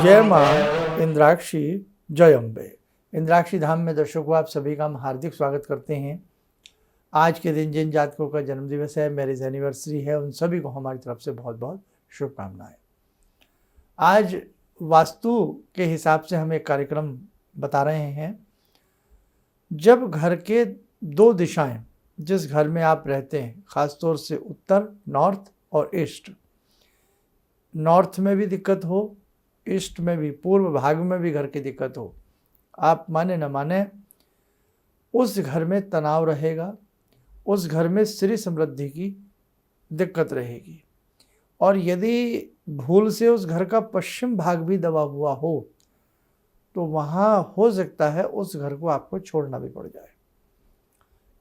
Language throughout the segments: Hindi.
जय मां इंद्राक्षी, जय अम्बे। इंद्राक्षी धाम में दर्शकों आप सभी का हम हार्दिक स्वागत करते हैं। आज के दिन जिन जातकों का जन्मदिवस है, मैरिज एनिवर्सरी है, उन सभी को हमारी तरफ से बहुत बहुत शुभकामनाएं। आज वास्तु के हिसाब से हम एक कार्यक्रम बता रहे हैं। जब घर के दो दिशाएं, जिस घर में आप रहते हैं, ख़ासतौर से उत्तर, नॉर्थ और ईस्ट, नॉर्थ में भी दिक्कत हो, ईस्ट में भी, पूर्व भाग में भी घर की दिक्कत हो, आप माने न माने उस घर में तनाव रहेगा, उस घर में श्री समृद्धि की दिक्कत रहेगी। और यदि भूल से उस घर का पश्चिम भाग भी दबा हुआ हो तो वहाँ हो सकता है उस घर को आपको छोड़ना भी पड़ जाए।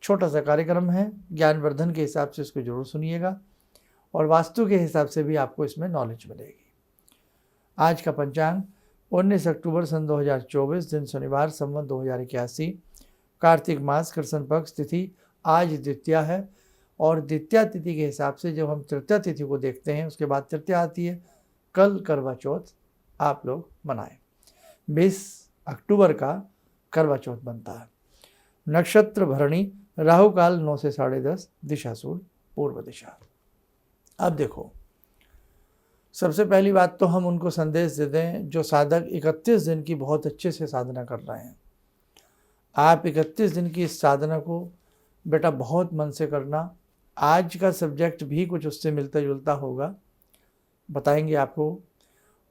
छोटा सा कार्यक्रम है, ज्ञानवर्धन के हिसाब से इसको जरूर सुनिएगा और वास्तु के हिसाब से भी आपको इसमें नॉलेज मिलेगी। आज का पंचांग 19 अक्टूबर सन 2024, दिन शनिवार, संवत 2081, कार्तिक मास, कृष्ण पक्ष, तिथि आज द्वितीया है। और द्वितीया तिथि के हिसाब से जब हम तृतीया तिथि को देखते हैं, उसके बाद तृतीया आती है। कल करवा चौथ आप लोग मनाएं। 20 अक्टूबर का करवा चौथ बनता है। नक्षत्र भरणी, राहु काल 9 से 10:30, दिशा सूर्य पूर्व दिशा। अब देखो, सबसे पहली बात तो हम उनको संदेश दे दें जो साधक 31 दिन की बहुत अच्छे से साधना कर रहे हैं। आप 31 दिन की इस साधना को बेटा बहुत मन से करना। आज का सब्जेक्ट भी कुछ उससे मिलता जुलता होगा, बताएंगे आपको।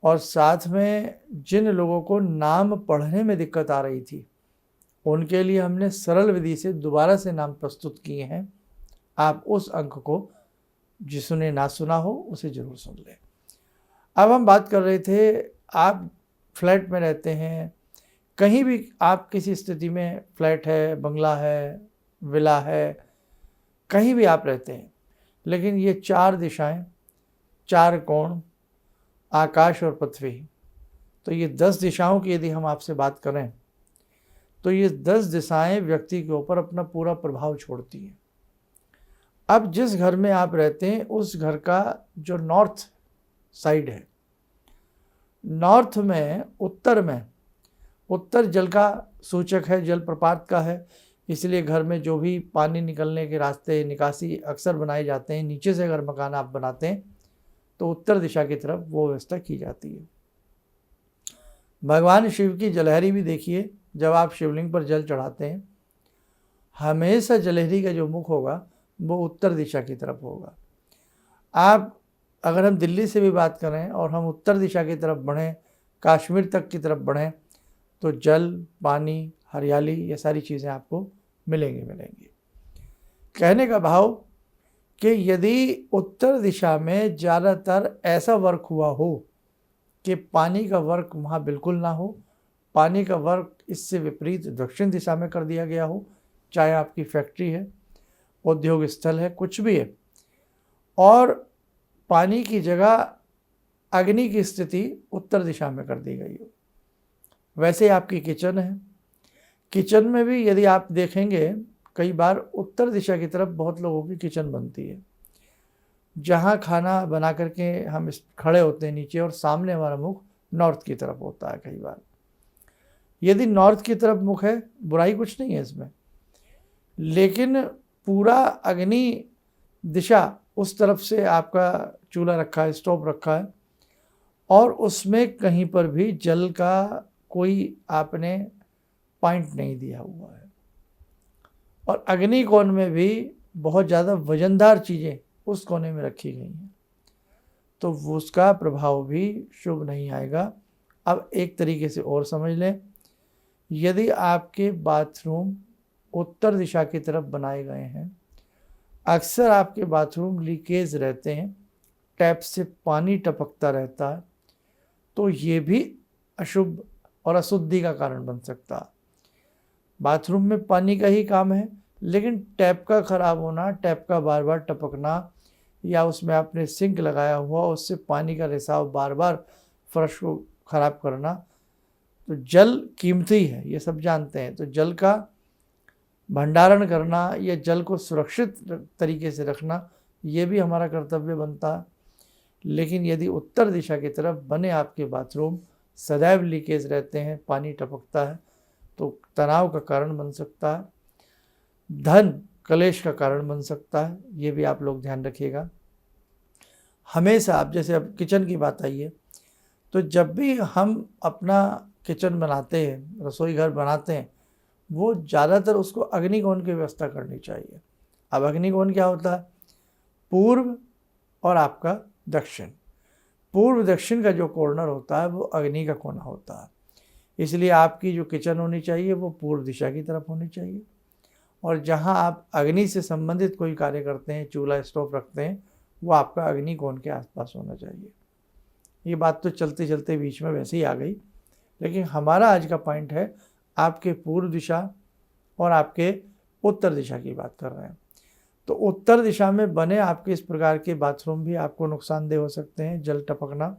और साथ में जिन लोगों को नाम पढ़ने में दिक्कत आ रही थी, उनके लिए हमने सरल विधि से दोबारा से नाम प्रस्तुत किए हैं। आप उस अंक को जिसने ना सुना हो उसे ज़रूर सुन लें। अब हम बात कर रहे थे, आप फ्लैट में रहते हैं, कहीं भी आप किसी स्थिति में, फ्लैट है, बंगला है, विला है, कहीं भी आप रहते हैं, लेकिन ये 4 दिशाएं, 4 कोण, आकाश और पृथ्वी, तो ये 10 दिशाओं की यदि हम आपसे बात करें तो ये 10 दिशाएं व्यक्ति के ऊपर अपना पूरा प्रभाव छोड़ती हैं। अब जिस घर में आप रहते हैं उस घर का जो नॉर्थ साइड है, नॉर्थ में, उत्तर जल का सूचक है, जल प्रपात का है, इसलिए घर में जो भी पानी निकलने के रास्ते, निकासी अक्सर बनाए जाते हैं, नीचे से अगर मकान आप बनाते हैं तो उत्तर दिशा की तरफ वो व्यवस्था की जाती है। भगवान शिव की जलहरी भी देखिए, जब आप शिवलिंग पर जल चढ़ाते हैं, हमेशा जलहरी का जो मुख होगा वो उत्तर दिशा की तरफ होगा। आप अगर हम दिल्ली से भी बात करें और हम उत्तर दिशा की तरफ बढ़ें, कश्मीर तक की तरफ बढ़ें, तो जल, पानी, हरियाली, ये सारी चीज़ें आपको मिलेंगी। कहने का भाव कि यदि उत्तर दिशा में ज़्यादातर ऐसा वर्क हुआ हो कि पानी का वर्क वहाँ बिल्कुल ना हो, पानी का वर्क इससे विपरीत दक्षिण दिशा में कर दिया गया हो, चाहे आपकी फैक्ट्री है, उद्योग स्थल है, कुछ भी है, और पानी की जगह अग्नि की स्थिति उत्तर दिशा में कर दी गई हो। वैसे आपकी किचन है, किचन में भी यदि आप देखेंगे, कई बार उत्तर दिशा की तरफ बहुत लोगों की किचन बनती है, जहाँ खाना बना करके हम खड़े होते हैं नीचे और सामने हमारा मुख नॉर्थ की तरफ होता है। कई बार यदि नॉर्थ की तरफ मुख है, बुराई कुछ नहीं है इसमें, लेकिन पूरा अग्नि दिशा उस तरफ से आपका चूल्हा रखा है, स्टोव रखा है, और उसमें कहीं पर भी जल का कोई आपने पॉइंट नहीं दिया हुआ है, और अग्नि कोण में भी बहुत ज़्यादा वजनदार चीज़ें उस कोने में रखी गई हैं, तो उसका प्रभाव भी शुभ नहीं आएगा। अब एक तरीके से और समझ लें, यदि आपके बाथरूम उत्तर दिशा की तरफ बनाए गए हैं, अक्सर आपके बाथरूम लीकेज रहते हैं, टैप से पानी टपकता रहता है, तो ये भी अशुभ और अशुद्धि का कारण बन सकता है। बाथरूम में पानी का ही काम है, लेकिन टैप का ख़राब होना, टैप का बार बार टपकना, या उसमें आपने सिंक लगाया हुआ, उससे पानी का रिसाव बार बार फर्श को ख़राब करना, तो जल कीमती है, ये सब जानते हैं, तो जल का भंडारण करना या जल को सुरक्षित तरीके से रखना, ये भी हमारा कर्तव्य बनता है। लेकिन यदि उत्तर दिशा की तरफ बने आपके बाथरूम, सदैव लीकेज रहते हैं, पानी टपकता है तो तनाव का कारण बन सकता है, धन कलेश का कारण बन सकता है। ये भी आप लोग ध्यान रखिएगा। हमेशा आप, जैसे अब किचन की बात आई है, तो जब भी हम अपना किचन बनाते हैं, रसोई घर बनाते हैं, वो ज़्यादातर उसको अग्निकोण की व्यवस्था करनी चाहिए। अब अग्निकोण क्या होता है? पूर्व और आपका दक्षिण। पूर्व दक्षिण का जो कॉर्नर होता है वो अग्नि का कोना होता है। इसलिए आपकी जो किचन होनी चाहिए वो पूर्व दिशा की तरफ होनी चाहिए। और जहाँ आप अग्नि से संबंधित कोई कार्य करते हैं, चूल्हा स्टोव रखते हैं, वो आपका अग्नि कोण के आसपास होना चाहिए। ये बात तो चलते चलते बीच में वैसे ही आ गई, लेकिन हमारा आज का पॉइंट है आपके पूर्व दिशा और आपके उत्तर दिशा की बात कर रहे हैं। तो उत्तर दिशा में बने आपके इस प्रकार के बाथरूम भी आपको नुकसानदेह हो सकते हैं, जल टपकना।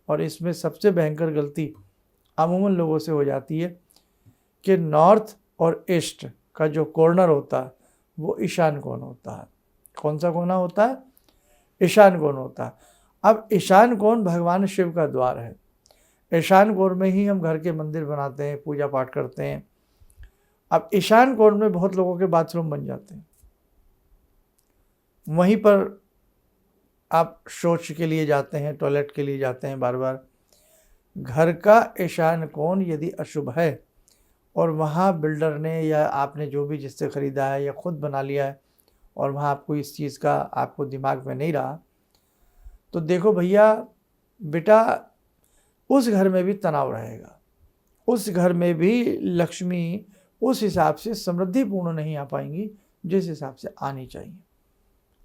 और इसमें सबसे भयंकर गलती अमूमन लोगों से हो जाती है कि नॉर्थ और ईस्ट का जो कॉर्नर होता है वो ईशान कोण होता है। कौन सा कोना होता है? ईशान कोण होता है। अब ईशान कोण भगवान शिव का द्वार है। ईशान कोण में ही हम घर के मंदिर बनाते हैं, पूजा पाठ करते हैं। अब ईशान कोण में बहुत लोगों के बाथरूम बन जाते हैं, वहीं पर आप शौच के लिए जाते हैं, टॉयलेट के लिए जाते हैं बार बार। घर का ईशान कोण यदि अशुभ है और वहाँ बिल्डर ने या आपने जो भी जिससे ख़रीदा है या खुद बना लिया है और वहाँ आपको इस चीज़ का आपको दिमाग में नहीं रहा, तो देखो भैया बेटा, उस घर में भी तनाव रहेगा, उस घर में भी लक्ष्मी उस हिसाब से समृद्धिपूर्ण नहीं आ पाएंगी जिस हिसाब से आनी चाहिए।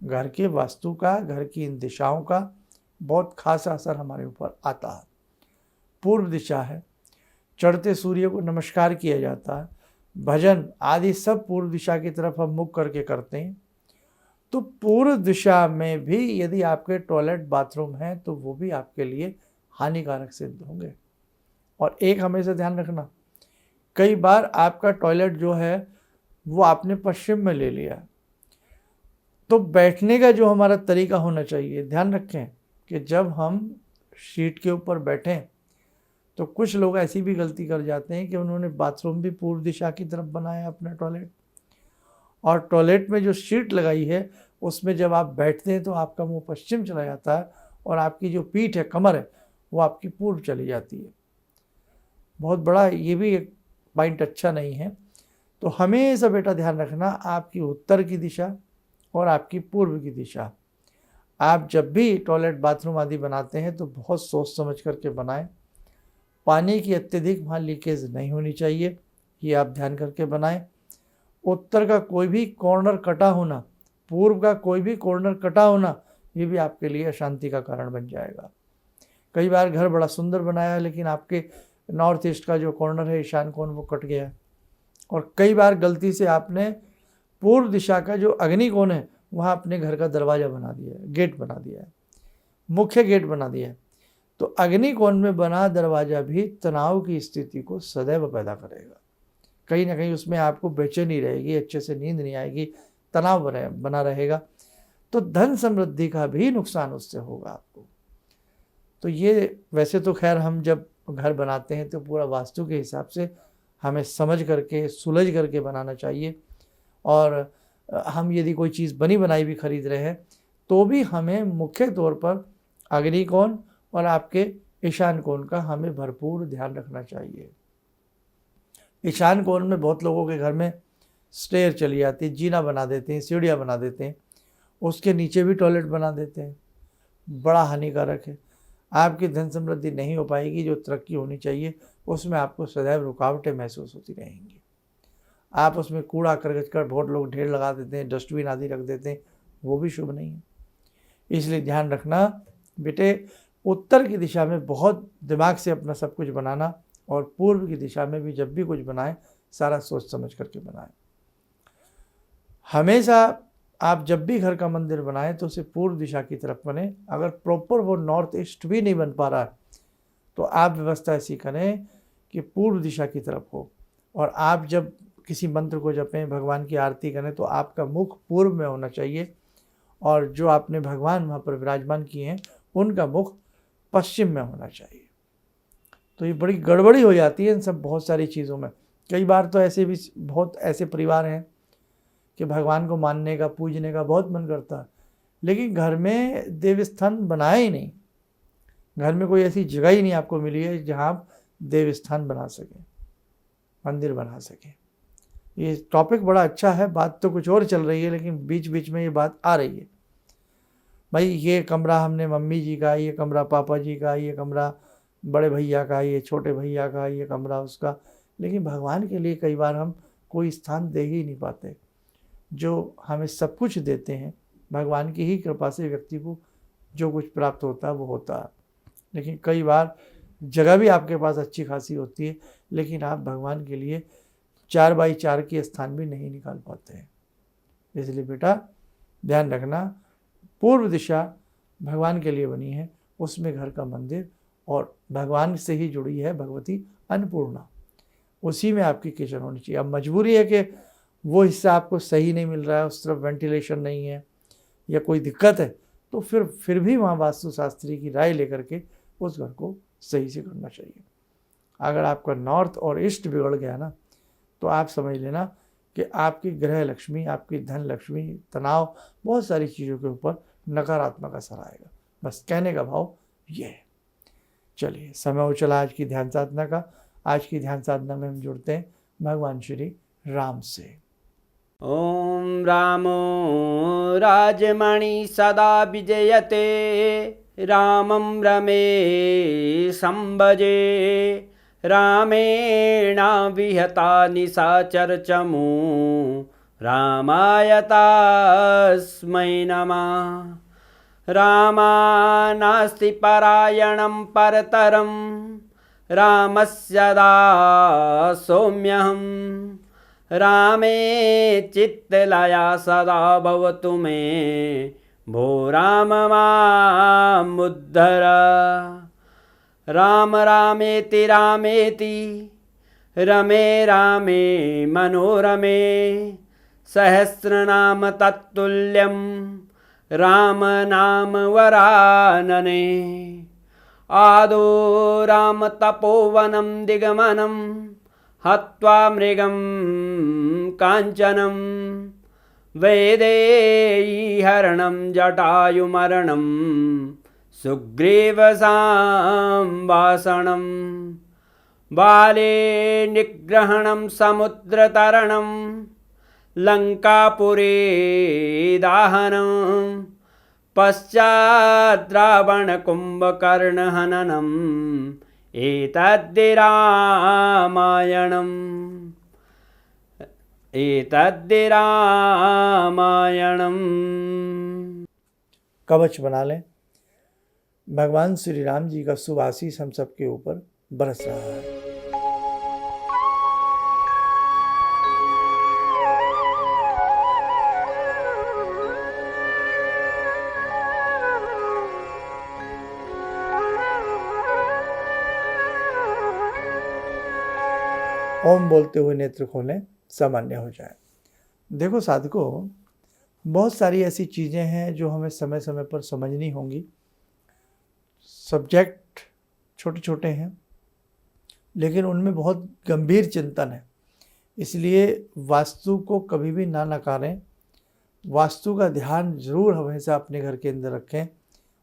घर के वास्तु का, घर की इन दिशाओं का बहुत खासा असर हमारे ऊपर आता है। पूर्व दिशा है, चढ़ते सूर्य को नमस्कार किया जाता है, भजन आदि सब पूर्व दिशा की तरफ हम मुख करके करते हैं। तो पूर्व दिशा में भी यदि आपके टॉयलेट बाथरूम हैं तो वो भी आपके लिए हानिकारक सिद्ध होंगे। और एक हमेशा ध्यान रखना, कई बार आपका टॉयलेट जो है वो आपने पश्चिम में ले लिया, तो बैठने का जो हमारा तरीका होना चाहिए, ध्यान रखें कि जब हम शीट के ऊपर बैठें तो कुछ लोग ऐसी भी गलती कर जाते हैं कि उन्होंने बाथरूम भी पूर्व दिशा की तरफ बनाया अपना टॉयलेट, और टॉयलेट में जो शीट लगाई है उसमें जब आप बैठते हैं तो आपका मुंह पश्चिम चला जाता है और आपकी जो पीठ है, कमर है, वो आपकी पूर्व चली जाती है। बहुत बड़ा ये भी एक पॉइंट अच्छा नहीं है। तो हमेशा बेटा ध्यान रखना, आपकी उत्तर की दिशा और आपकी पूर्व की दिशा, आप जब भी टॉयलेट बाथरूम आदि बनाते हैं तो बहुत सोच समझ करके बनाएं। पानी की अत्यधिक वहाँ लीकेज नहीं होनी चाहिए, ये आप ध्यान करके बनाएं। उत्तर का कोई भी कॉर्नर कटा होना, पूर्व का कोई भी कॉर्नर कटा होना, ये भी आपके लिए अशांति का कारण बन जाएगा। कई बार घर बड़ा सुंदर बनाया है लेकिन आपके नॉर्थ ईस्ट का जो कॉर्नर है, ईशान कोण, वो कट गया है। और कई बार गलती से आपने पूर्व दिशा का जो अग्नि कोण है वहाँ अपने घर का दरवाज़ा बना दिया है, गेट बना दिया है, मुख्य गेट बना दिया है। तो अग्नि कोण में बना दरवाज़ा भी तनाव की स्थिति को सदैव पैदा करेगा। कहीं ना कहीं उसमें आपको बेचैनी रहेगी, अच्छे से नींद नहीं आएगी, तनाव बना रहेगा, तो धन समृद्धि का भी नुकसान उससे होगा आपको। तो ये वैसे तो खैर हम जब घर बनाते हैं तो पूरा वास्तु के हिसाब से हमें समझ करके, सुलझ करके बनाना चाहिए। और हम यदि कोई चीज़ बनी बनाई भी खरीद रहे हैं तो भी हमें मुख्य तौर पर अग्नि कोण और आपके ईशान कोण का हमें भरपूर ध्यान रखना चाहिए। ईशान कोण में बहुत लोगों के घर में स्टेयर चली जाती है, जीना बना देते हैं, सीढ़ियाँ बना देते हैं, उसके नीचे भी टॉयलेट बना देते हैं, बड़ा हानिकारक है। आपकी धन समृद्धि नहीं हो पाएगी, जो तरक्की होनी चाहिए उसमें आपको सदैव रुकावटें महसूस होती रहेंगी। आप उसमें कूड़ा करकट कर बहुत लोग ढेर लगा देते हैं, डस्टबिन आदि रख देते हैं, वो भी शुभ नहीं है। इसलिए ध्यान रखना बेटे, उत्तर की दिशा में बहुत दिमाग से अपना सब कुछ बनाना, और पूर्व की दिशा में भी जब भी कुछ बनाएं सारा सोच समझ करके बनाएं। हमेशा आप जब भी घर का मंदिर बनाएं तो उसे पूर्व दिशा की तरफ बने। अगर प्रॉपर वो नॉर्थ ईस्ट भी नहीं बन पा रहा है तो आप व्यवस्था ऐसी करें कि पूर्व दिशा की तरफ हो। और आप जब किसी मंत्र को जपें, भगवान की आरती करें, तो आपका मुख पूर्व में होना चाहिए, और जो आपने भगवान वहाँ पर विराजमान किए हैं उनका मुख पश्चिम में होना चाहिए। तो ये बड़ी गड़बड़ी हो जाती है इन सब बहुत सारी चीज़ों में। कई बार तो ऐसे भी बहुत ऐसे परिवार हैं कि भगवान को मानने का, पूजने का बहुत मन करता है, लेकिन घर में देव स्थान बनाया ही नहीं। घर में कोई ऐसी जगह ही नहीं आपको मिली है जहाँ आप देव स्थान बना सकें, मंदिर बना सकें। ये टॉपिक बड़ा अच्छा है, बात तो कुछ और चल रही है, लेकिन बीच बीच में ये बात आ रही है। भाई ये कमरा हमने मम्मी जी का, ये कमरा पापा जी का, ये कमरा बड़े भैया का, ये छोटे भैया का, ये कमरा उसका, लेकिन भगवान के लिए कई बार हम कोई स्थान दे ही नहीं पाते। जो हमें सब कुछ देते हैं, भगवान की ही कृपा से व्यक्ति को जो कुछ प्राप्त होता है वो होता है। लेकिन कई बार जगह भी आपके पास अच्छी खासी होती है, लेकिन आप भगवान के लिए 4x4 के स्थान भी नहीं निकाल पाते हैं। इसलिए बेटा ध्यान रखना, पूर्व दिशा भगवान के लिए बनी है, उसमें घर का मंदिर, और भगवान से ही जुड़ी है भगवती अन्नपूर्णा, उसी में आपकी किचन होनी चाहिए। अब मजबूरी है कि वो हिस्सा आपको सही नहीं मिल रहा है, उस तरफ वेंटिलेशन नहीं है या कोई दिक्कत है, तो फिर भी वहाँ वास्तुशास्त्री की राय लेकर के उस घर को सही से करना चाहिए। अगर आपका नॉर्थ और ईस्ट बिगड़ गया ना, तो आप समझ लेना कि आपकी ग्रह लक्ष्मी, आपकी धन लक्ष्मी, तनाव, बहुत सारी चीज़ों के ऊपर नकारात्मक असर आएगा। बस कहने का भाव ये है। चलिए, समय हो चला आज की ध्यान साधना का। आज की ध्यान साधना में हम जुड़ते हैं भगवान श्री राम से। ॐ रामो राजमणि सदा विजयते, रामं रमे संभजे, रामेण विहता निशाचरचमू, रामाय तस्मै नमः। रामानास्ति परायणं परतरं, रामस्य दासोऽम्यहम्। रामे चित्तलया सदा भवतु मे, भो राम मामुद्धर। राम रामेति रामेति, रमे रामे मनोरमे, सहस्रनाम तत्तुल्यं, राम नाम वरानने। आदो राम तपोवनं दिगमनं, हत्वा मृगं काञ्चनं, वैदेहीहरणं जटायुमरणं, सुग्रीवसंवासनं, बाले निग्रहणं समुद्रतरणं, लङ्कापुरे दाहनं, पश्चात् रावणकुम्भकर्णहननं, एतद्धि रामायणम्। कवच बना लें। भगवान श्री राम जी का शुभ आशीष हम सबके ऊपर बरस रहा है। ओम बोलते हुए नेत्र खोलें, सामान्य हो जाए। देखो साधकों, बहुत सारी ऐसी चीज़ें हैं जो हमें समय समय पर समझनी होंगी। सब्जेक्ट छोटे छोटे हैं, लेकिन उनमें बहुत गंभीर चिंतन है। इसलिए वास्तु को कभी भी ना नकारें। वास्तु का ध्यान ज़रूर हमेशा अपने घर के अंदर रखें।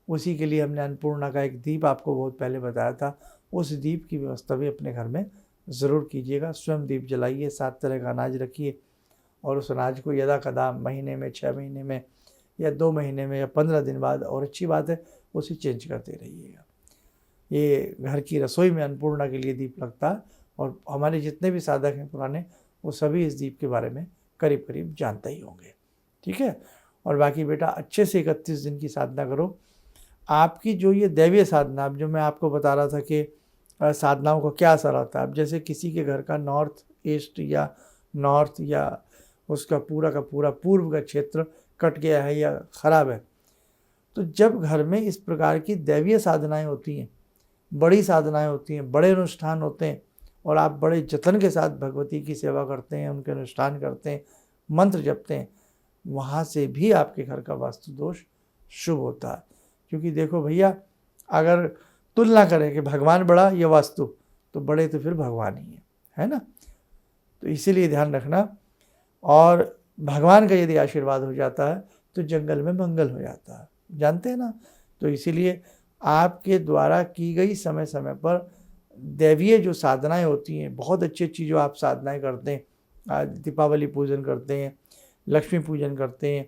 उसी के लिए हमने अन्नपूर्णा का एक दीप आपको बहुत पहले बताया था। उस दीप की व्यवस्था भी अपने घर में ज़रूर कीजिएगा। स्वयं दीप जलाइए, 7 तरह का अनाज रखिए, और उस अनाज को यदा कदा महीने में, 6 महीने में, या 2 महीने में, या 15 दिन बाद, और अच्छी बात है उसे चेंज करते रहिएगा। ये घर की रसोई में अन्नपूर्णा के लिए दीप लगता है, और हमारे जितने भी साधक हैं पुराने, वो सभी इस दीप के बारे में करीब करीब जानते ही होंगे। ठीक है। और बाकी बेटा अच्छे से 31 दिन की साधना करो। आपकी जो ये दैवीय साधना, अब जो मैं आपको बता रहा था कि साधनाओं का क्या असर आता है। अब जैसे किसी के घर का नॉर्थ ईस्ट या नॉर्थ या उसका पूरा का पूरा पूर्व का क्षेत्र कट गया है या ख़राब है, तो जब घर में इस प्रकार की दैवीय साधनाएं होती हैं, बड़ी साधनाएं होती हैं, बड़े अनुष्ठान होते हैं, और आप बड़े जतन के साथ भगवती की सेवा करते हैं, उनके अनुष्ठान करते हैं, मंत्र जपते हैं, वहाँ से भी आपके घर का वास्तु दोष शुभ होता है। क्योंकि देखो भैया, अगर तुलना करें कि भगवान बड़ा या वास्तु, तो बड़े तो फिर भगवान ही है ना। तो इसीलिए ध्यान रखना। और भगवान का यदि आशीर्वाद हो जाता है तो जंगल में मंगल हो जाता है, जानते हैं ना। तो इसीलिए आपके द्वारा की गई समय समय पर दैवीय जो साधनाएं होती हैं, बहुत अच्छी अच्छी जो आप साधनाएं करते हैं, आज दीपावली पूजन करते हैं, लक्ष्मी पूजन करते हैं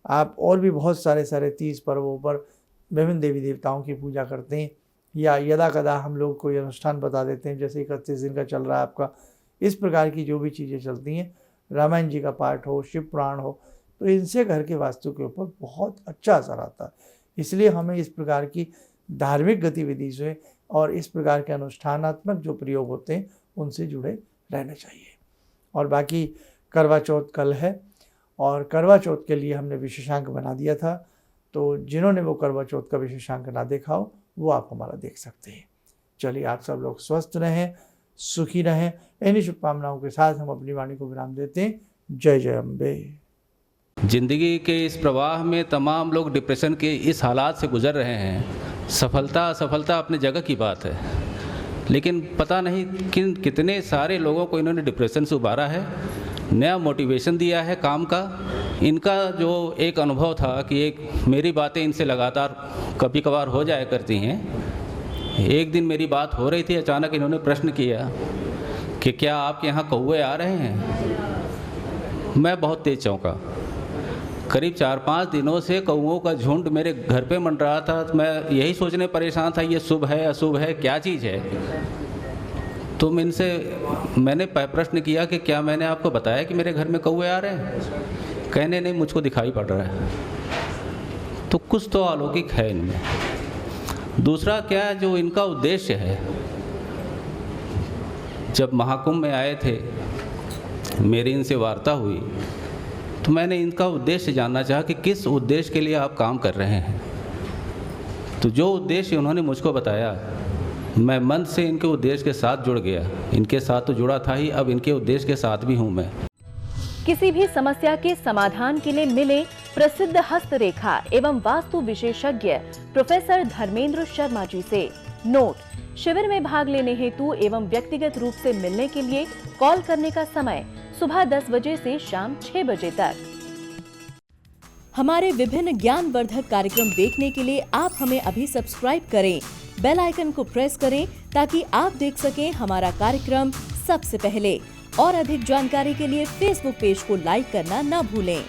आप, और भी बहुत सारे 30 पर्वों पर विभिन्न देवी देवताओं की पूजा करते हैं, या यदा कदा हम लोग कोई अनुष्ठान बता देते हैं, जैसे 31 दिन का चल रहा है आपका। इस प्रकार की जो भी चीज़ें चलती हैं, रामायण जी का पाठ हो, शिव पुराण हो, तो इनसे घर के वास्तु के ऊपर बहुत अच्छा असर आता है। इसलिए हमें इस प्रकार की धार्मिक गतिविधि से और इस प्रकार के अनुष्ठानात्मक जो प्रयोग होते हैं उनसे जुड़े रहना चाहिए। और बाकी करवा चौथ कल है, और करवा चौथ के लिए हमने विशेषांक बना दिया था, तो जिन्होंने वो करवा चौथ का विशेषांक ना देखा हो वो आप हमारा देख सकते हैं। चलिए, आप सब लोग स्वस्थ रहें, सुखी रहें। इन्हीं शुभकामनाओं के साथ हम अपनी वाणी को विराम देते हैं। जय जय अम्बे। जिंदगी के इस प्रवाह में तमाम लोग डिप्रेशन के इस हालात से गुजर रहे हैं। सफलता असफलता अपनी जगह की बात है, लेकिन पता नहीं कितने सारे लोगों को इन्होंने डिप्रेशन से उबारा है, नया मोटिवेशन दिया है काम का। इनका जो एक अनुभव था कि एक मेरी बातें इनसे लगातार कभी कभार हो जाया करती हैं। एक दिन मेरी बात हो रही थी, अचानक इन्होंने प्रश्न किया कि क्या आपके यहाँ कौवे आ रहे हैं। मैं बहुत तेज चौंका। करीब 4-5 दिनों से कौओं का झुंड मेरे घर पे मंडरा था। तो मैं यही सोचने परेशान था, ये शुभ है अशुभ है, क्या चीज़ है। तो मैंने प्रश्न किया कि क्या मैंने आपको बताया कि मेरे घर में कौवे आ रहे हैं। कहने नहीं, मुझको दिखाई पड़ रहा है। तो कुछ तो अलौकिक है इनमें। दूसरा क्या, जो इनका उद्देश्य है, जब महाकुंभ में आए थे, मेरी इनसे वार्ता हुई, तो मैंने इनका उद्देश्य जानना चाहा कि किस उद्देश्य के लिए आप काम कर रहे हैं। तो जो उद्देश्य उन्होंने मुझको बताया, मैं मन से इनके उद्देश्य के साथ जुड़ गया। इनके साथ तो जुड़ा था ही, अब इनके उद्देश्य के साथ भी हूँ मैं। किसी भी समस्या के समाधान के लिए मिले प्रसिद्ध हस्तरेखा एवं वास्तु विशेषज्ञ प्रोफेसर धर्मेंद्र शर्मा जी से। नोट: शिविर में भाग लेने हेतु एवं व्यक्तिगत रूप से मिलने के लिए कॉल करने का समय सुबह 10 बजे से शाम 6 बजे तक। हमारे विभिन्न ज्ञानवर्धक कार्यक्रम देखने के लिए आप हमें अभी सब्सक्राइब करें, बेल आइकन को प्रेस करें ताकि आप देख सकें हमारा कार्यक्रम सबसे पहले। और अधिक जानकारी के लिए फेसबुक पेज को लाइक करना न भूलें।